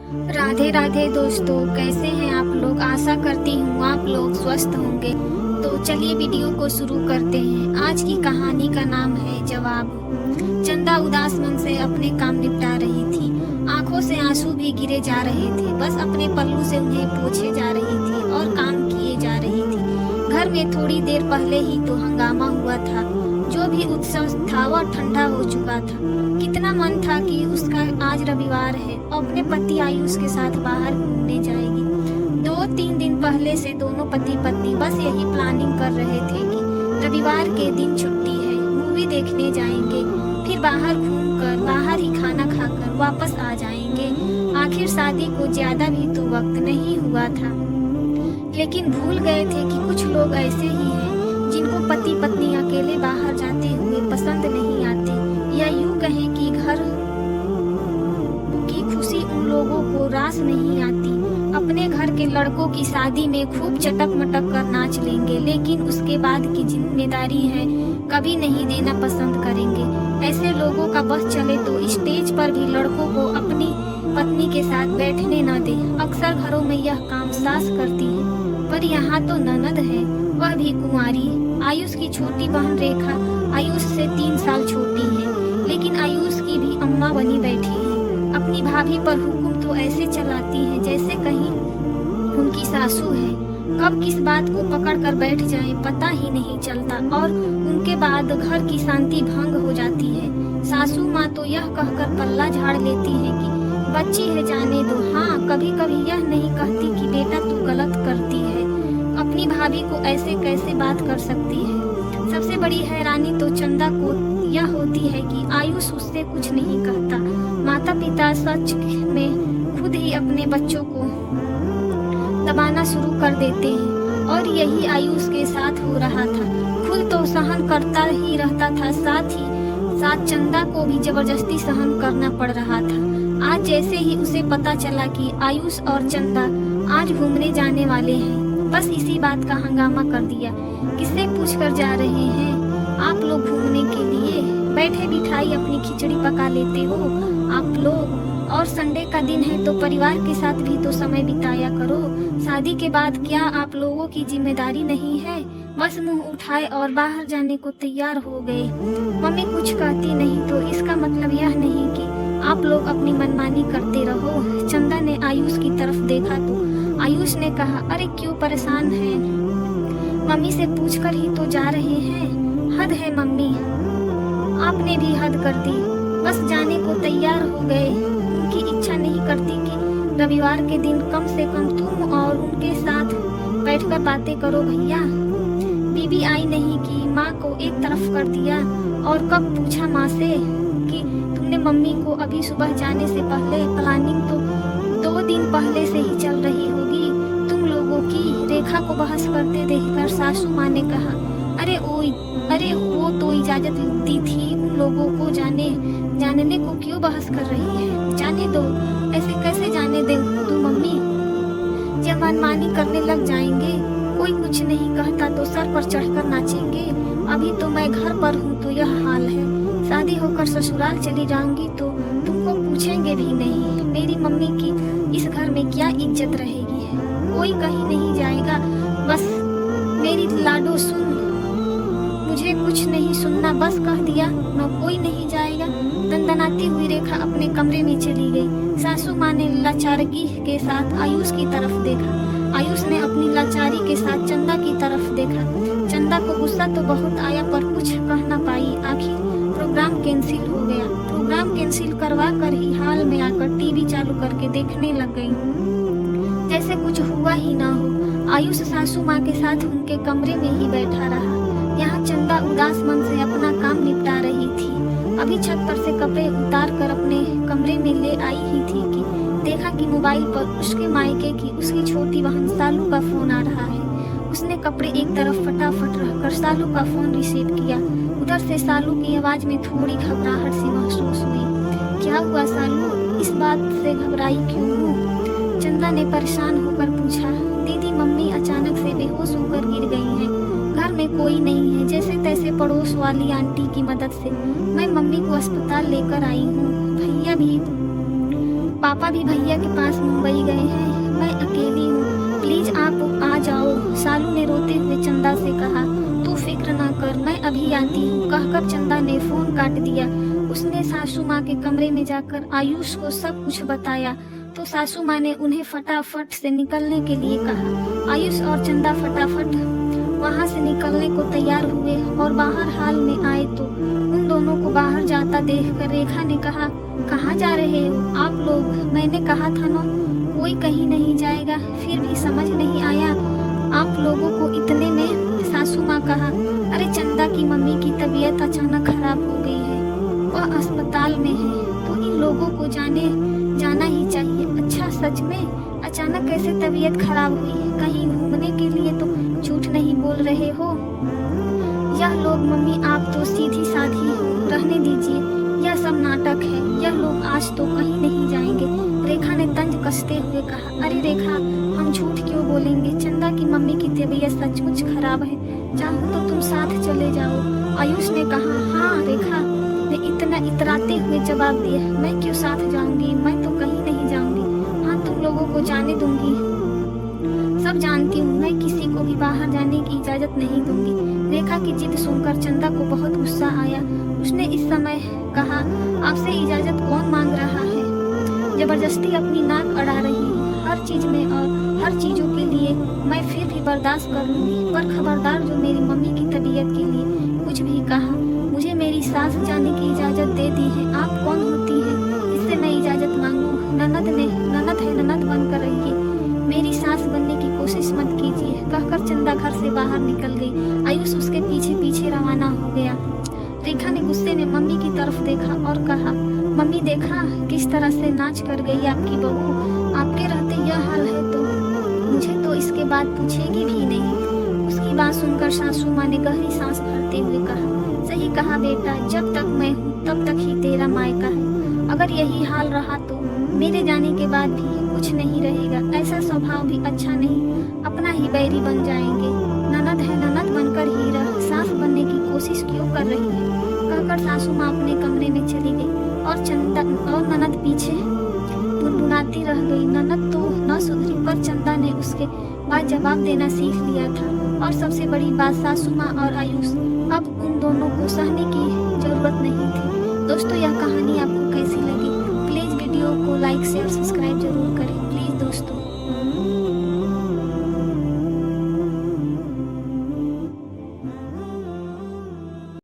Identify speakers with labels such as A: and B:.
A: राधे राधे दोस्तों, कैसे हैं आप लोग। आशा करती हूँ आप लोग स्वस्थ होंगे। तो चलिए वीडियो को शुरू करते हैं। आज की कहानी का नाम है जवाब। चंदा उदास मन से अपने काम निपटा रही थी। आंखों से आंसू भी गिरे जा रहे थे। बस अपने पल्लू से उन्हें पोंछे जा रही थी और काम किए जा रही थी। घर में थोड़ी देर पहले ही तो हंगामा हुआ था। जो भी उत्सव था वह ठंडा हो चुका था। कितना मन था कि उसका आज रविवार है और अपने पति आयुष के साथ बाहर घूमने जाएगी। 2-3 दिन पहले से दोनों पति पत्नी बस यही प्लानिंग कर रहे थे कि रविवार के दिन छुट्टी है, मूवी देखने जाएंगे, फिर बाहर घूमकर बाहर ही खाना खाकर वापस आ जाएंगे। आखिर शादी को ज्यादा भी तो वक्त नहीं हुआ था, लेकिन भूल गए थे कि कुछ लोग ऐसे ही हैं जिनको पति पत्नी अकेले बाहर जाते हुए पसंद नहीं आती, या यूं कहें कि घर की खुशी उन लोगों को रास नहीं आती। अपने घर के लड़कों की शादी में खूब चटक मटक कर नाच लेंगे, लेकिन उसके बाद की जिम्मेदारी है कभी नहीं देना पसंद करेंगे। ऐसे लोगों का बस चले तो स्टेज पर भी लड़कों को अपनी पत्नी के साथ बैठने न दे। अक्सर घरों में यह काम सास करती है, पर यहाँ तो ननद है, वह भी कुंवारी। आयुष की छोटी बहन रेखा आयुष से 3 साल छोटी है, लेकिन आयुष की भी अम्मा बनी बैठी है। अपनी भाभी पर हुक्म तो ऐसे चलाती है जैसे कहीं उनकी सासू है। कब किस बात को पकड़ कर बैठ जाए पता ही नहीं चलता, और उनके बाद घर की शांति भंग हो जाती है। सासू माँ तो यह कहकर पल्ला झाड़ लेती है कि बच्ची है जाने दो। हाँ, कभी कभी यह नहीं कहती कि बेटा तू गलत करती है। अपनी भाभी को ऐसे कैसे बात कर सकती है। सबसे बड़ी हैरानी तो चंदा को यह होती है कि आयुष उससे कुछ नहीं कहता। माता पिता सच में खुद ही अपने बच्चों को दबाना शुरू कर देते हैं, और यही आयुष के साथ हो रहा था। खुद तो सहन करता ही रहता था, साथ ही साथ चंदा को भी जबरदस्ती सहन करना पड़ रहा था। आज जैसे ही उसे पता चला कि आयुष और चंदा आज घूमने जाने वाले हैं, बस इसी बात का हंगामा कर दिया। किससे पूछकर जा रहे हैं आप लोग घूमने के लिए? बैठे बिठाई अपनी खिचड़ी पका लेते हो आप लोग, और संडे का दिन है तो परिवार के साथ भी तो समय बिताया करो। शादी के बाद क्या आप लोगों की जिम्मेदारी नहीं है? बस मुंह उठाए और बाहर जाने को तैयार हो गए। मम्मी कुछ कहती नहीं तो इसका मतलब यह नहीं कि आप लोग अपनी मनमानी करते रहो। चंदा ने आयुष की तरफ देखा तो आयुष ने कहा, अरे क्यों परेशान है, मम्मी से पूछकर ही तो जा रहे हैं। हद है मम्मी, आपने भी हद कर दी। बस जाने को तैयार हो गए। उनकी इच्छा नहीं करती कि रविवार के दिन कम से कम तुम और उनके साथ बैठकर बातें करो। भैया बीबी आई नहीं कि माँ को एक तरफ कर दिया, और कब पूछा माँ से कि तुमने मम्मी को अभी सुबह जाने से पहले प्लानिंग तो 2 दिन पहले से ही चल रही होगी तुम लोगों की। रेखा को बहस करते देखकर सासू माँ ने कहा, अरे वो तो इजाजत दी थी उन लोगों को जानने को क्यों बहस कर रही है? जाने दो, ऐसे कैसे जाने दे तू मम्मी? जब मनमानी करने लग जाएंगे, कोई कुछ नहीं कहता तो सर पर चढ़कर नाचेंगे। अभी तो मैं घर पर हूँ तो यह हाल है, शादी होकर ससुराल चली जाऊंगी तो तुमको पूछेंगे भी नहीं। मेरी मम्मी की इस घर में क्या इज्जत रहेगी? कोई कहीं नहीं जाएगा। बस मेरी लाडो सुन, मुझे कुछ नहीं सुनना, बस कह दिया न, कोई नहीं जाएगा। दंदनाती हुई रेखा अपने कमरे में चली गई। सासू माँ ने लाचारगी के साथ आयुष की तरफ देखा। आयुष ने अपनी लाचारी के साथ चंदा की तरफ देखा। चंदा को गुस्सा तो बहुत आया, पर कुछ कह ना पाई। आखिर प्रोग्राम कैंसिल हो गया। प्रोग्राम कैंसिल करवा कर ही हाल में आकर टीवी चालू करके देखने लग गई, जैसे कुछ हुआ ही ना हो। आयुष सासू माँ के साथ उनके कमरे में ही बैठा रहा। यहाँ चंदा उदास मन से अपना काम निपटा रही थी। अभी छत पर से कपड़े उतार कर अपने कमरे में ले आई ही थी कि देखा कि मोबाइल पर उसके मायके की उसकी छोटी बहन सालू का फोन आ रहा है। उसने कपड़े एक तरफ फटाफट रखकर सालू का फोन रिसीव किया। उधर से सालू की आवाज में थोड़ी घबराहट सी महसूस हुई। क्या हुआ सालू, इस बात से घबराई क्यों हो? चंदा ने परेशान होकर पूछा। दीदी मम्मी अचानक से बेहोश होकर गिर गई हैं। घर में कोई नहीं है, जैसे तैसे पड़ोस वाली आंटी की मदद से मैं मम्मी को अस्पताल लेकर आई हूँ। भैया भी पापा भी भैया के पास मुंबई गए हैं, मैं अकेली हूँ, प्लीज आप आ जाओ। सालू ने रोते हुए चंदा से कहा। तू फिक्र ना कर, मैं अभी आती हूँ, कहकर चंदा ने फोन काट दिया। उसने सासू माँ के कमरे में जाकर आयुष को सब कुछ बताया तो सासू माँ ने उन्हें फटाफट से निकलने के लिए कहा। आयुष और चंदा फटाफट वहाँ से निकलने को तैयार हुए और बाहर हाल में आए तो उन दोनों को बाहर जाता देखकर रेखा ने कहा, कहाँ जा रहे हो आप लोग? मैंने कहा था ना कोई कहीं नहीं जाएगा, फिर भी समझ नहीं आया आप लोगों को इतने में। सासू माँ कहा, अरे चंदा की मम्मी की तबीयत अचानक खराब हो गई है, वह अस्पताल में है, तो इन लोगों को जाना ही चाहिए। अच्छा सच में? अचानक कैसे तबीयत खराब हुई? कहीं घूमने के लिए तो झूठ नहीं बोल रहे हो? यह लोग मम्मी आप तो सीधी साधी रहने दीजिए, यह सब नाटक है, यह लोग आज तो कहीं नहीं जाएंगे। रेखा ने तंज कसते हुए कहा, अरे रेखा हम झूठ क्यों बोलेंगे, चंदा की मम्मी की तबीयत सचमुच खराब है, चाहो तो तुम साथ चले जाओ। आयुष ने कहा, हाँ रेखा ने इतना इतराते हुए जवाब दिया, मैं क्यों साथ जाऊंगी, मैं तो कहीं नहीं जाऊंगी, हाँ तुम लोगों को जाने दूंगी, सब जानती हूँ, मैं किसी को भी बाहर जाने की इजाजत नहीं दूंगी। रेखा की जिद सुनकर चंदा को बहुत गुस्सा आया। उसने इस समय कहा, आपसे इजाजत कौन मांग रहा है, जबरदस्ती अपनी नाक अड़ा रही हूँ हर चीज में और हर चीजों के लिए मैं फिर भी बर्दाश्त कर लूंगी, पर खबरदार जो मेरी मम्मी की तबीयत के लिए कुछ भी कहा। मुझे मेरी सास जाने की इजाजत दे दी है, आप कौन होती है इससे मैं इजाजत मांगू? ननद है, ननद बनकर रहिए, मेरी सास बनने की कोशिश मत कीजिए, कहकर चंदा घर से बाहर निकल गई। आयुष उसके पीछे पीछे रवाना हो गया। रेखा ने गुस्से में मम्मी की तरफ देखा और कहा, मम्मी देखा किस तरह से नाच कर गई आपकी बहू, आपके रहते यह हाल है तो मुझे तो इसके बाद पूछेगी भी नहीं। उसकी बात सुनकर सासू माँ ने गहरी सांस भरते हुए कहा, सही कहा बेटा, जब तक मैं हूँ तब तक ही तेरा मायका है, अगर यही हाल रहा तो मेरे जाने के बाद भी कुछ नहीं रहेगा, ऐसा स्वभाव भी अच्छा नहीं, अपना ही बैरी बन जाएंगे। ननद है, ननद बनकर ही रह, सास बनने की कोशिश क्यों कर रही है, कहकर सासू माँ अपने कमरे में चली गई और चंदा और ननद पीछे बुनबुनाती रह गई। ननद तो न सुधरी, पर चंदा ने उसके बाद जवाब देना सीख लिया था, और सबसे बड़ी बात सासू माँ और आयुष अब उन दोनों को सहने की जरूरत नहीं थी। दोस्तों यह कहानी आपको कैसी लगी? प्लीज वीडियो को लाइक शेयर सब्सक्राइब